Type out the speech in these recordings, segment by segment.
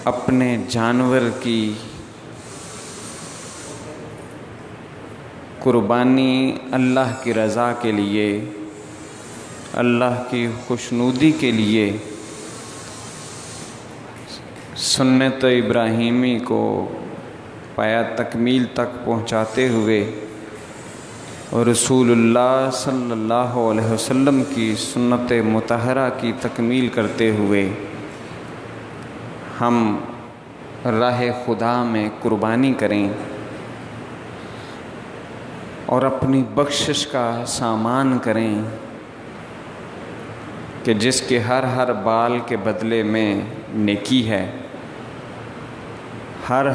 اپنے جانور کی قربانی اللہ کی رضا کے لیے، اللہ کی خوشنودی کے لیے سنت ابراہیمی کو پایا تکمیل تک پہنچاتے ہوئے اور رسول اللہ صلی اللہ علیہ وسلم کی سنت مطہرہ کی تکمیل کرتے ہوئے ہم راہ خدا میں قربانی کریں اور اپنی بخشش کا سامان کریں کہ جس کے ہر بال کے بدلے میں نیکی ہے، ہر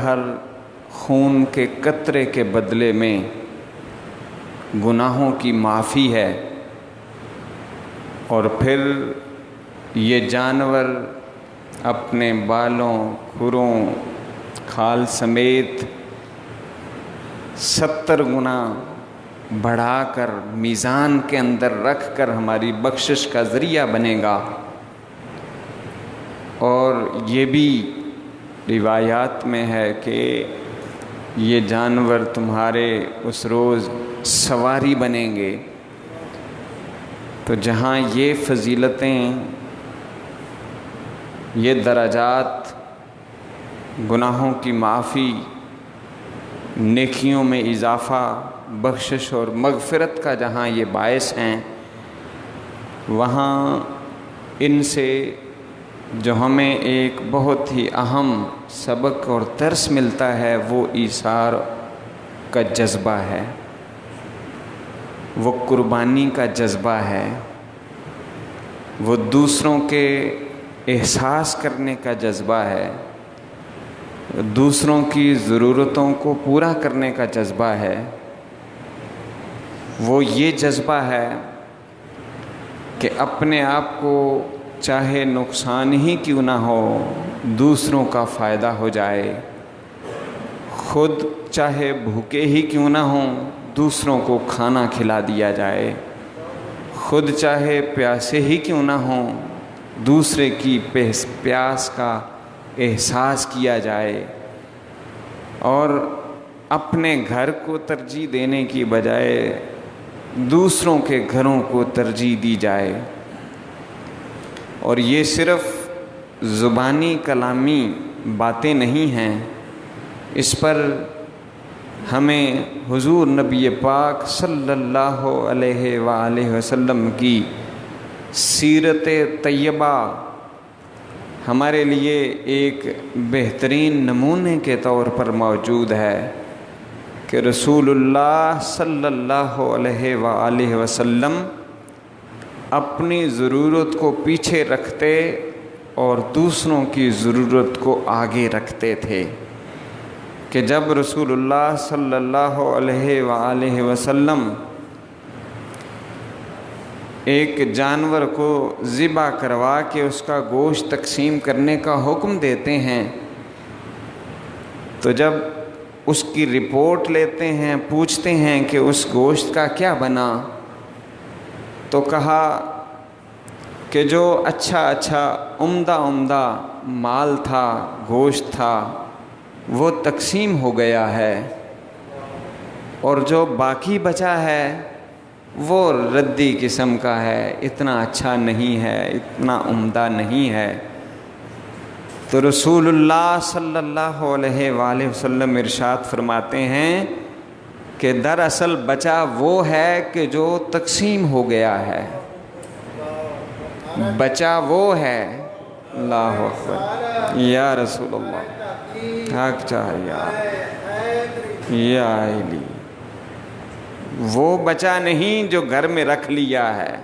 خون کے قطرے کے بدلے میں گناہوں کی معافی ہے، اور پھر یہ جانور اپنے بالوں، کھروں، کھال سمیت 70 گنا بڑھا کر میزان کے اندر رکھ کر ہماری بخشش کا ذریعہ بنے گا۔ اور یہ بھی روایات میں ہے کہ یہ جانور تمہارے اس روز سواری بنیں گے۔ تو جہاں یہ فضیلتیں، یہ درجات، گناہوں کی معافی، نیکیوں میں اضافہ، بخشش اور مغفرت کا جہاں یہ باعث ہیں، وہاں ان سے جو ہمیں ایک بہت ہی اہم سبق اور درس ملتا ہے وہ ایثار کا جذبہ ہے، وہ قربانی کا جذبہ ہے، وہ دوسروں کے احساس کرنے کا جذبہ ہے، دوسروں کی ضرورتوں کو پورا کرنے کا جذبہ ہے۔ وہ یہ جذبہ ہے کہ اپنے آپ کو چاہے نقصان ہی کیوں نہ ہو دوسروں کا فائدہ ہو جائے، خود چاہے بھوکے ہی کیوں نہ ہوں دوسروں کو کھانا کھلا دیا جائے، خود چاہے پیاسے ہی کیوں نہ ہوں دوسرے کی پیاس کا احساس کیا جائے، اور اپنے گھر کو ترجیح دینے کی بجائے دوسروں کے گھروں کو ترجیح دی جائے۔ اور یہ صرف زبانی کلامی باتیں نہیں ہیں، اس پر ہمیں حضور نبی پاک صلی اللہ علیہ وآلہ وسلم کی سیرت طیبہ ہمارے لیے ایک بہترین نمونے کے طور پر موجود ہے کہ رسول اللہ صلی اللہ علیہ وآلہ وسلم اپنی ضرورت کو پیچھے رکھتے اور دوسروں کی ضرورت کو آگے رکھتے تھے، کہ جب رسول اللہ صلی اللہ علیہ وآلہ وسلم ایک جانور کو ذبح کروا کے اس کا گوشت تقسیم کرنے کا حکم دیتے ہیں، تو جب اس کی رپورٹ لیتے ہیں، پوچھتے ہیں کہ اس گوشت کا کیا بنا، تو کہا کہ جو اچھا عمدہ مال تھا، گوشت تھا، وہ تقسیم ہو گیا ہے، اور جو باقی بچا ہے وہ ردی قسم کا ہے، اتنا اچھا نہیں ہے، اتنا عمدہ نہیں ہے۔ تو رسول اللہ صلی اللہ علیہ وآلہ وسلم ارشاد فرماتے ہیں کہ دراصل بچا وہ ہے کہ جو تقسیم ہو گیا ہے، بچا وہ ہے۔ اللہ اکبر، یا رسول اللہ، حق چاہیے یا علی، وہ بچا نہیں جو گھر میں رکھ لیا ہے،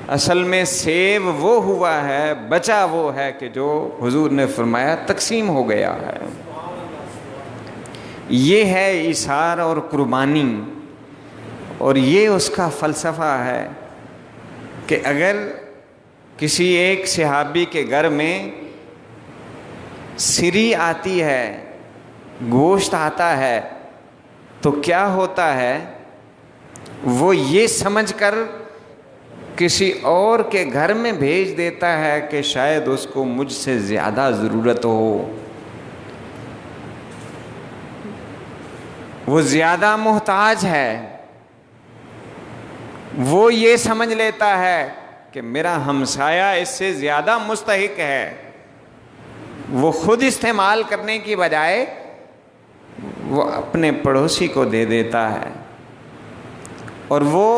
اصل میں سیو وہ ہوا ہے، بچا وہ ہے کہ جو حضور نے فرمایا تقسیم ہو گیا ہے۔ یہ ہے ایثار اور قربانی، اور یہ اس کا فلسفہ ہے کہ اگر کسی ایک صحابی کے گھر میں سری آتی ہے، گوشت آتا ہے، تو کیا ہوتا ہے، وہ یہ سمجھ کر کسی اور کے گھر میں بھیج دیتا ہے کہ شاید اس کو مجھ سے زیادہ ضرورت ہو، وہ زیادہ محتاج ہے، وہ یہ سمجھ لیتا ہے کہ میرا ہمسایہ اس سے زیادہ مستحق ہے، وہ خود استعمال کرنے کی بجائے وہ اپنے پڑوسی کو دے دیتا ہے، اور وہ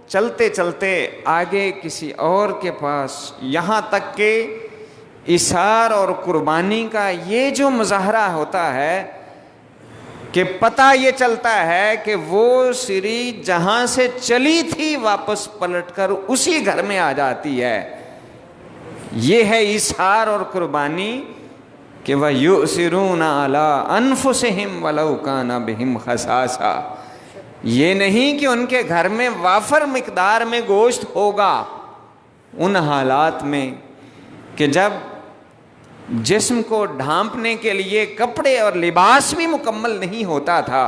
چلتے چلتے آگے کسی اور کے پاس، یہاں تک کہ ایثار اور قربانی کا یہ جو مظاہرہ ہوتا ہے کہ پتہ یہ چلتا ہے کہ وہ سری جہاں سے چلی تھی واپس پلٹ کر اسی گھر میں آ جاتی ہے، یہ ہے ایثار اور قربانی کہ وَيُؤْثِرُونَ عَلَىٰ أَنفُسِهِمْ وَلَوْ كَانَ بِهِمْ خَصَاصَةٌ، یہ نہیں کہ ان کے گھر میں وافر مقدار میں گوشت ہوگا، ان حالات میں کہ جب جسم کو ڈھانپنے کے لیے کپڑے اور لباس بھی مکمل نہیں ہوتا تھا،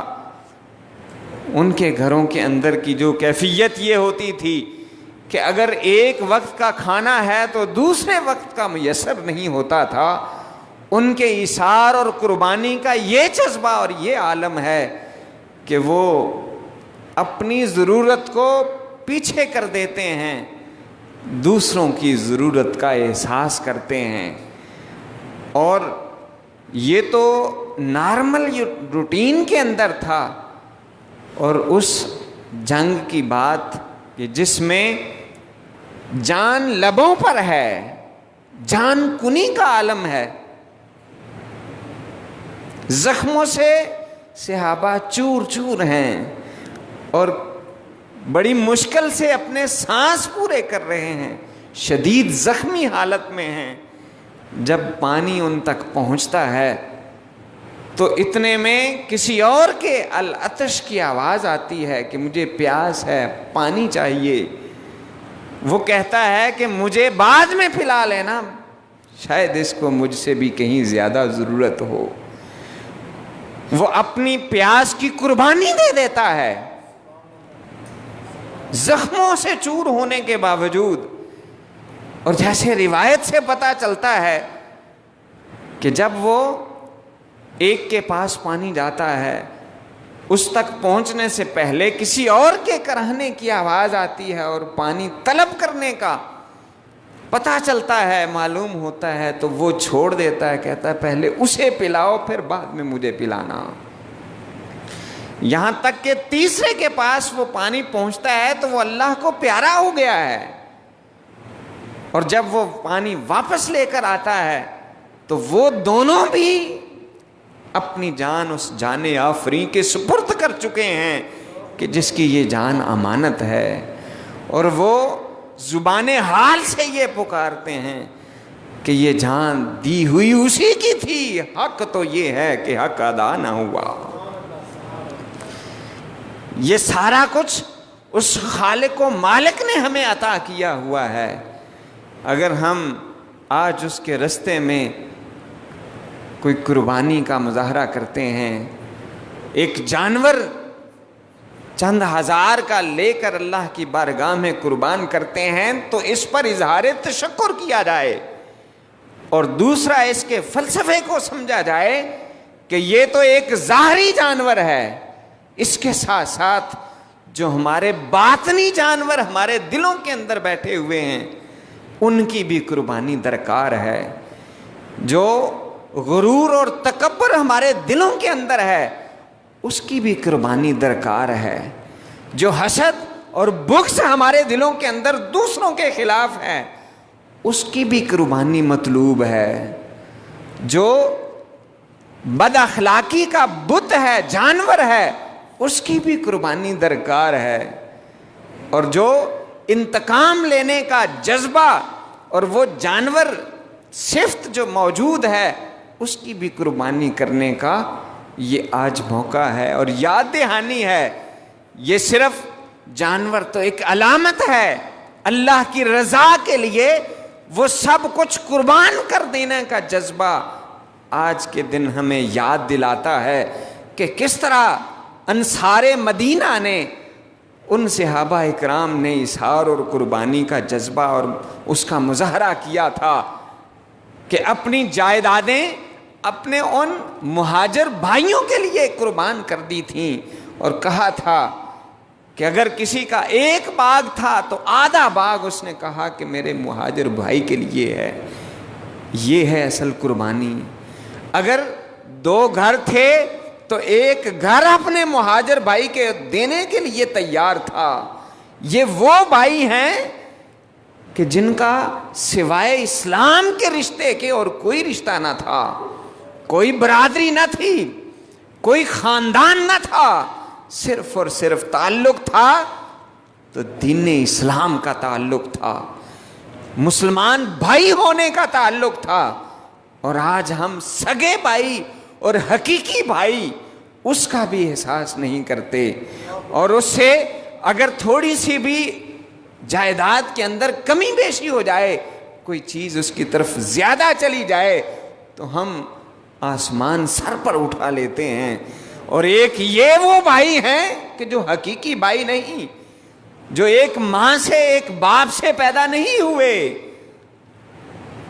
ان کے گھروں کے اندر کی جو کیفیت یہ ہوتی تھی کہ اگر ایک وقت کا کھانا ہے تو دوسرے وقت کا میسر نہیں ہوتا تھا، ان کے ایثار اور قربانی کا یہ جذبہ اور یہ عالم ہے کہ وہ اپنی ضرورت کو پیچھے کر دیتے ہیں، دوسروں کی ضرورت کا احساس کرتے ہیں۔ اور یہ تو نارمل روٹین کے اندر تھا، اور اس جنگ کی بات کہ جس میں جان لبوں پر ہے، جان کنی کا عالم ہے، زخموں سے صحابہ چور چور ہیں اور بڑی مشکل سے اپنے سانس پورے کر رہے ہیں، شدید زخمی حالت میں ہیں۔ جب پانی ان تک پہنچتا ہے تو اتنے میں کسی اور کے العطش کی آواز آتی ہے کہ مجھے پیاس ہے، پانی چاہیے۔ وہ کہتا ہے کہ مجھے بعد میں پلا لینا، شاید اس کو مجھ سے بھی کہیں زیادہ ضرورت ہو۔ وہ اپنی پیاس کی قربانی دے دیتا ہے زخموں سے چور ہونے کے باوجود۔ اور جیسے روایت سے پتہ چلتا ہے کہ جب وہ ایک کے پاس پانی جاتا ہے، اس تک پہنچنے سے پہلے کسی اور کے کراہنے کی آواز آتی ہے اور پانی طلب کرنے کا پتہ چلتا ہے، معلوم ہوتا ہے، تو وہ چھوڑ دیتا ہے، کہتا ہے پہلے اسے پلاؤ پھر بعد میں مجھے پلانا۔ یہاں تک کہ تیسرے کے پاس وہ پانی پہنچتا ہے تو وہ اللہ کو پیارا ہو گیا ہے، اور جب وہ پانی واپس لے کر آتا ہے تو وہ دونوں بھی اپنی جان اس جان آفریں کے سپرد کر چکے ہیں کہ جس کی یہ جان امانت ہے، اور وہ زبان حال سے یہ پکارتے ہیں کہ یہ جان دی ہوئی اسی کی تھی، حق تو یہ ہے کہ حق ادا نہ ہوا۔ یہ سارا کچھ اس خالق و مالک نے ہمیں عطا کیا ہوا ہے۔ اگر ہم آج اس کے رستے میں کوئی قربانی کا مظاہرہ کرتے ہیں، ایک جانور چند ہزار کا لے کر اللہ کی بارگاہ میں قربان کرتے ہیں، تو اس پر اظہار تشکر کیا جائے، اور دوسرا اس کے فلسفے کو سمجھا جائے کہ یہ تو ایک ظاہری جانور ہے، اس کے ساتھ ساتھ جو ہمارے باطنی جانور ہمارے دلوں کے اندر بیٹھے ہوئے ہیں ان کی بھی قربانی درکار ہے۔ جو غرور اور تکبر ہمارے دلوں کے اندر ہے اس کی بھی قربانی درکار ہے۔ جو حسد اور بغض ہمارے دلوں کے اندر دوسروں کے خلاف ہے اس کی بھی قربانی مطلوب ہے۔ جو بد اخلاقی کا بت ہے، جانور ہے، اس کی بھی قربانی درکار ہے۔ اور جو انتقام لینے کا جذبہ اور وہ جانور صفت جو موجود ہے اس کی بھی قربانی کرنے کا یہ آج موقع ہے اور یاد دہانی ہے۔ یہ صرف جانور تو ایک علامت ہے، اللہ کی رضا کے لیے وہ سب کچھ قربان کر دینے کا جذبہ آج کے دن ہمیں یاد دلاتا ہے کہ کس طرح انصار مدینہ نے ان صحابہ اکرام نے اظہار اور قربانی کا جذبہ اور اس کا مظاہرہ کیا تھا کہ اپنی جائیدادیں اپنے ان مہاجر بھائیوں کے لیے قربان کر دی تھیں، اور کہا تھا کہ اگر کسی کا ایک باغ تھا تو آدھا باغ اس نے کہا کہ میرے مہاجر بھائی کے لیے ہے۔ یہ ہے اصل قربانی۔ اگر 2 گھر تھے تو ایک گھر اپنے مہاجر بھائی کے دینے کے لیے تیار تھا۔ یہ وہ بھائی ہیں کہ جن کا سوائے اسلام کے رشتے کے اور کوئی رشتہ نہ تھا، کوئی برادری نہ تھی، کوئی خاندان نہ تھا، صرف اور صرف تعلق تھا تو دین اسلام کا تعلق تھا، مسلمان بھائی ہونے کا تعلق تھا۔ اور آج ہم سگے بھائی اور حقیقی بھائی اس کا بھی احساس نہیں کرتے، اور اس سے اگر تھوڑی سی بھی جائیداد کے اندر کمی بیشی ہو جائے، کوئی چیز اس کی طرف زیادہ چلی جائے تو ہم آسمان سر پر اٹھا لیتے ہیں۔ اور ایک یہ وہ بھائی ہیں کہ جو حقیقی بھائی نہیں، جو ایک ماں سے ایک باپ سے پیدا نہیں ہوئے،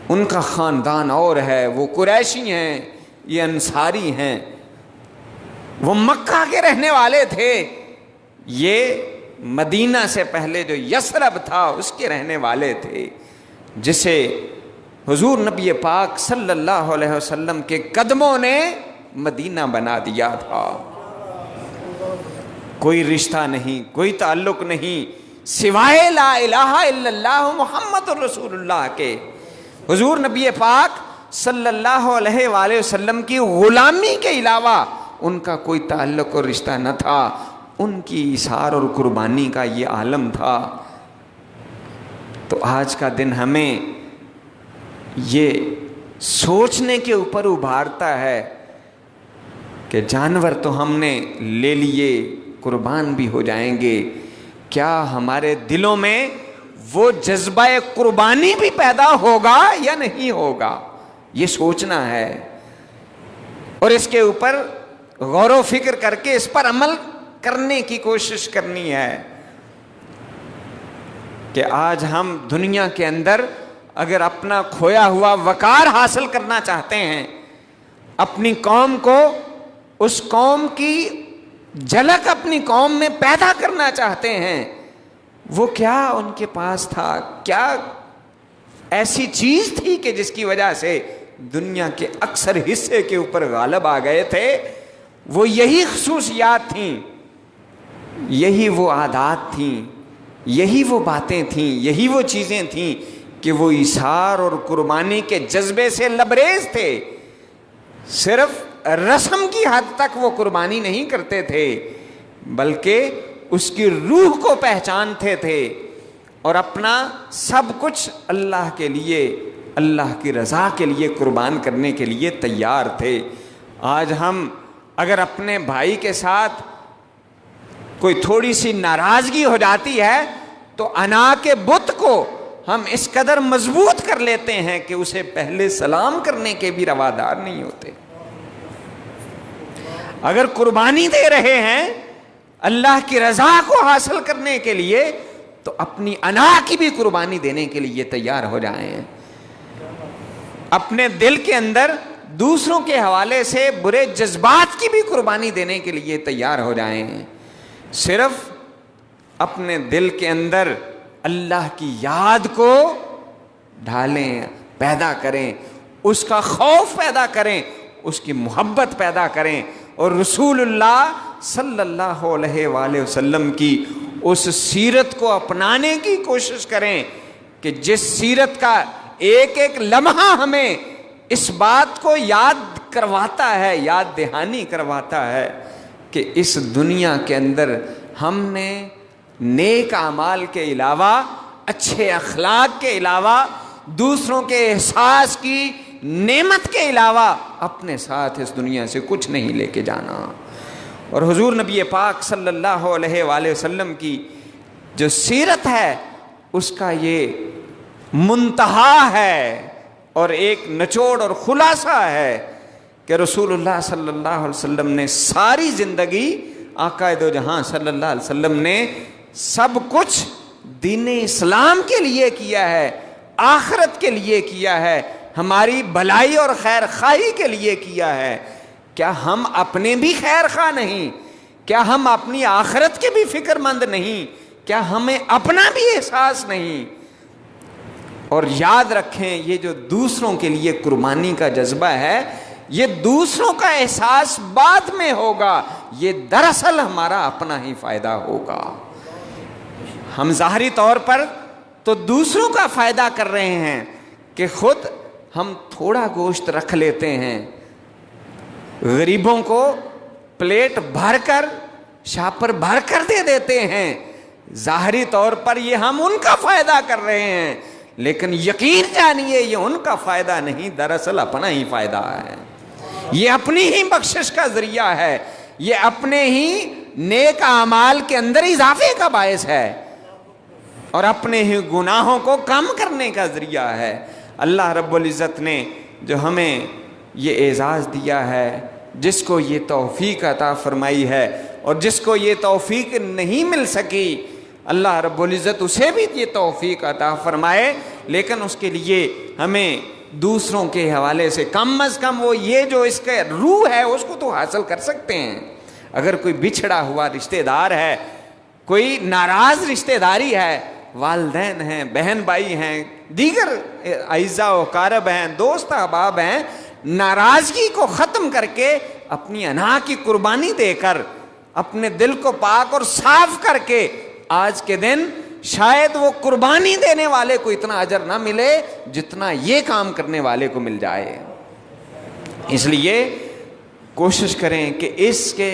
ان کا خاندان اور ہے، وہ قریشی ہیں، یہ انصاری ہیں، وہ مکہ کے رہنے والے تھے، یہ مدینہ سے پہلے جو یثرب تھا اس کے رہنے والے تھے، جسے حضور نبی پاک صلی اللہ علیہ وسلم کے قدموں نے مدینہ بنا دیا تھا۔ کوئی رشتہ نہیں، کوئی تعلق نہیں سوائے لا الہ الا اللہ محمد رسول اللہ کے۔ حضور نبی پاک صلی اللہ علیہ وآلہ وسلم کی غلامی کے علاوہ ان کا کوئی تعلق اور رشتہ نہ تھا، ان کی ایثار اور قربانی کا یہ عالم تھا۔ تو آج کا دن ہمیں یہ سوچنے کے اوپر ابھارتا ہے کہ جانور تو ہم نے لے لیے، قربان بھی ہو جائیں گے، کیا ہمارے دلوں میں وہ جذبہ قربانی بھی پیدا ہوگا یا نہیں ہوگا؟ یہ سوچنا ہے، اور اس کے اوپر غور و فکر کر کے اس پر عمل کرنے کی کوشش کرنی ہے کہ آج ہم دنیا کے اندر اگر اپنا کھویا ہوا وقار حاصل کرنا چاہتے ہیں، اپنی قوم کو، اس قوم کی جھلک اپنی قوم میں پیدا کرنا چاہتے ہیں، وہ کیا ان کے پاس تھا؟ کیا ایسی چیز تھی کہ جس کی وجہ سے دنیا کے اکثر حصے کے اوپر غالب آ گئے تھے؟ وہ یہی خصوصیات تھیں، یہی وہ عادات تھیں، یہی وہ باتیں تھیں، یہی وہ چیزیں تھیں کہ وہ ایثار اور قربانی کے جذبے سے لبریز تھے۔ صرف رسم کی حد تک وہ قربانی نہیں کرتے تھے، بلکہ اس کی روح کو پہچانتے تھے اور اپنا سب کچھ اللہ کے لیے، اللہ کی رضا کے لیے قربان کرنے کے لیے تیار تھے۔ آج ہم اگر اپنے بھائی کے ساتھ کوئی تھوڑی سی ناراضگی ہو جاتی ہے تو انا کے بت کو ہم اس قدر مضبوط کر لیتے ہیں کہ اسے پہلے سلام کرنے کے بھی روادار نہیں ہوتے۔ اگر قربانی دے رہے ہیں اللہ کی رضا کو حاصل کرنے کے لیے تو اپنی انا کی بھی قربانی دینے کے لیے تیار ہو جائیں، اپنے دل کے اندر دوسروں کے حوالے سے برے جذبات کی بھی قربانی دینے کے لیے تیار ہو جائیں۔ صرف اپنے دل کے اندر اللہ کی یاد کو ڈھالیں، پیدا کریں، اس کا خوف پیدا کریں، اس کی محبت پیدا کریں، اور رسول اللہ صلی اللہ علیہ وآلہ وسلم کی اس سیرت کو اپنانے کی کوشش کریں کہ جس سیرت کا ایک ایک لمحہ ہمیں اس بات کو یاد کرواتا ہے، یاد دہانی کرواتا ہے کہ اس دنیا کے اندر ہم نے نیک اعمال کے علاوہ، اچھے اخلاق کے علاوہ، دوسروں کے احساس کی نعمت کے علاوہ اپنے ساتھ اس دنیا سے کچھ نہیں لے کے جانا۔ اور حضور نبی پاک صلی اللہ علیہ وآلہ وسلم کی جو سیرت ہے اس کا یہ منتہا ہے اور ایک نچوڑ اور خلاصہ ہے کہ رسول اللہ صلی اللہ علیہ وسلم نے ساری زندگی، آقا دو جہاں صلی اللہ علیہ وسلم نے سب کچھ دین اسلام کے لیے کیا ہے، آخرت کے لیے کیا ہے، ہماری بھلائی اور خیر خواہی کے لیے کیا ہے۔ کیا ہم اپنے بھی خیر خواہ نہیں؟ کیا ہم اپنی آخرت کے بھی فکر مند نہیں؟ کیا ہمیں اپنا بھی احساس نہیں؟ اور یاد رکھیں، یہ جو دوسروں کے لیے قربانی کا جذبہ ہے، یہ دوسروں کا احساس بعد میں ہوگا، یہ دراصل ہمارا اپنا ہی فائدہ ہوگا۔ ہم ظاہری طور پر تو دوسروں کا فائدہ کر رہے ہیں کہ خود ہم تھوڑا گوشت رکھ لیتے ہیں، غریبوں کو پلیٹ بھر کر شاپر بھر کر دے دیتے ہیں، ظاہری طور پر یہ ہم ان کا فائدہ کر رہے ہیں، لیکن یقین جانیے یہ ان کا فائدہ نہیں، دراصل اپنا ہی فائدہ ہے، یہ اپنی ہی بخشش کا ذریعہ ہے، یہ اپنے ہی نیک اعمال کے اندر اضافے کا باعث ہے اور اپنے ہی گناہوں کو کم کرنے کا ذریعہ ہے۔ اللہ رب العزت نے جو ہمیں یہ اعزاز دیا ہے، جس کو یہ توفیق عطا فرمائی ہے، اور جس کو یہ توفیق نہیں مل سکی، اللہ رب العزت اسے بھی یہ توفیق عطا فرمائے، لیکن اس کے لیے ہمیں دوسروں کے حوالے سے کم از کم وہ یہ جو اس کا روح ہے اس کو تو حاصل کر سکتے ہیں۔ اگر کوئی بچھڑا ہوا رشتہ دار ہے، کوئی ناراض رشتہ داری ہے، والدین ہیں، بہن بھائی ہیں، دیگر اعزاء و اقارب ہیں، دوست احباب ہیں، ناراضگی کو ختم کر کے اپنی انا کی قربانی دے کر اپنے دل کو پاک اور صاف کر کے، آج کے دن شاید وہ قربانی دینے والے کو اتنا اجر نہ ملے جتنا یہ کام کرنے والے کو مل جائے۔ اس لیے کوشش کریں کہ اس کے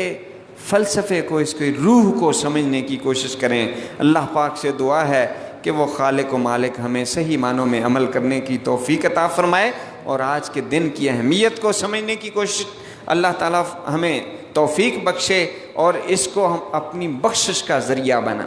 فلسفے کو، اس کی روح کو سمجھنے کی کوشش کریں۔ اللہ پاک سے دعا ہے کہ وہ خالق و مالک ہمیں صحیح معنوں میں عمل کرنے کی توفیق عطا فرمائے، اور آج کے دن کی اہمیت کو سمجھنے کی کوشش اللہ تعالیٰ ہمیں توفیق بخشے، اور اس کو ہم اپنی بخشش کا ذریعہ بنا